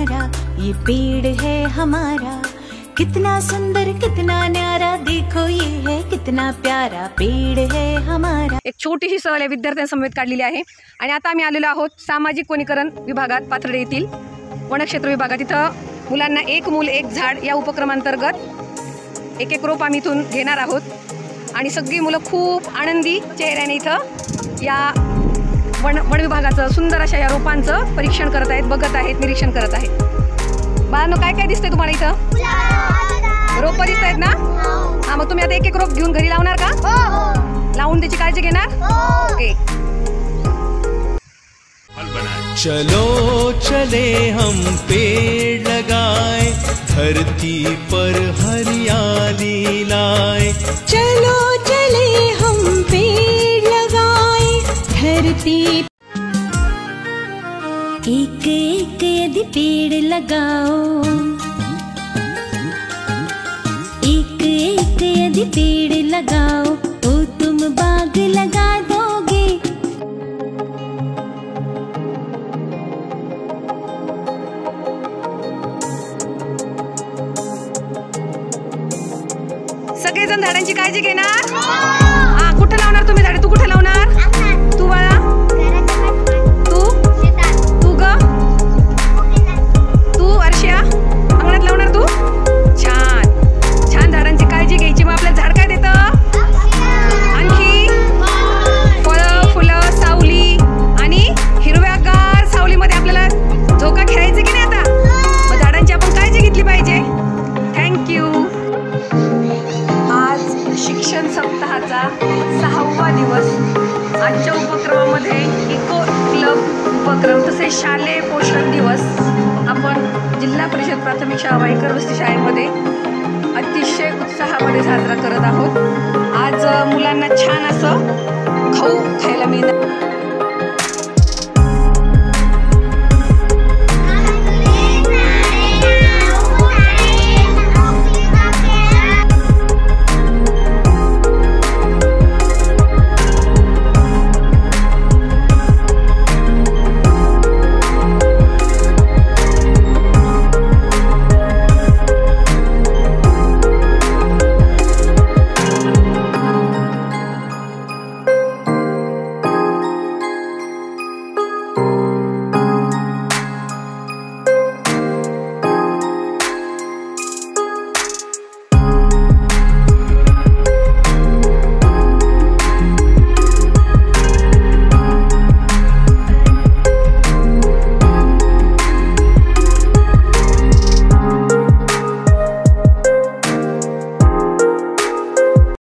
हमारा, ये पेड़ है हमारा। कितना सुंदर कितना न्यारा, देखो ये है कितना प्यारा, पेड़ है हमारा। एक छोटीशी सहल या विद्यार्थ्यांसमवेत काढलेली आहे आणि आता आम्ही आलेलो आहोत सामाजिक वनीकरण विभागात पाथर्डे येथील वनक्षेत्र विभागात। इथं मुलांना एक मूल एक झाड या उपक्रमांतर्गत एक रोप आम्ही इथून घेणार आहोत आणि सगळी मुलं खूप आनंदी चेहऱ्याने इथं या वन विभागाचं सुंदर अशा या रोपांचं परीक्षण करत आहेत, बघत आहेत, निरीक्षण करत आहेत। बाळांनो काय काय दिसतंय तुम्हाला इथं? रोप दिसत आहेत ना? हा, मग तुम्ही आता एक रोप घेऊन घरी लावणार का? लावून त्याची काळजी घेणार? ओके। चलो चले हम पेड़ लगाए, धरती पर हरियाली लाए। चलो चले हम पेड़ लगाए, धरती एक एक यदि पेड़ लगाओ, एक एक यदि पेड़ लगाओ तो तुम बाग लगा दोगे। सगळेजण झाडांची काळजी घेणार? हा, कुठे लावणार तुम्ही झाडे? तू कुठे लावणार? तू बाळा? तू तू ग तू अर्शिया अंगणात लावणार तू? छान छान झाडांची काळजी घ्यायची। मग आपल्याला झाड काय देतं? आणखी फळं फुलं सावली आणि हिरव्यागार सावलीमध्ये आपल्याला झोका खेळायचं की नाही आता? मग झाडांची आपण काळजी घेतली पाहिजे। थँक्यू। आज शिक्षण सप्ताहाचा 6वा दिवस। आजच्या उपक्रमामध्ये इको क्लब उपक्रम तसेच शालेय पोषण दिवस आपण जिल्हा परिषद प्राथमिक शाळा वाईकर वस्ती शाळेमध्ये अतिशय उत्साहामध्ये साजरा करत आहोत। आज मुलांना छान असं खाऊ खायला मिळणार।